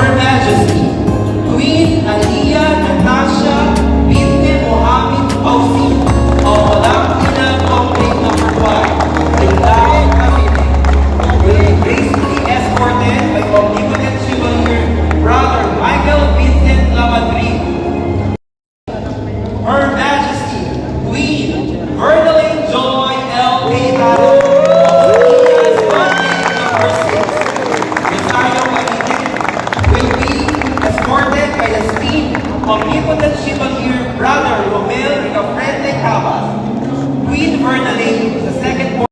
Her Majesty, Queen Aliyah Natasha binti Mohammed Fauzi of Walang Complete Number 1, Rindaw, Cavite, will be gracefully escorted by Omnipotent Chevalier Brother Michael Vincent Lamadrid. Her Majesty, Queen Verdaline Joy L. Cayetano of Ilias Complete Number 6, Rosario, Cavite, will be escorted by the esteemed Omnipotent Chevalier Brother Romel Ricafrente Cabas, Queen Verdaline, the second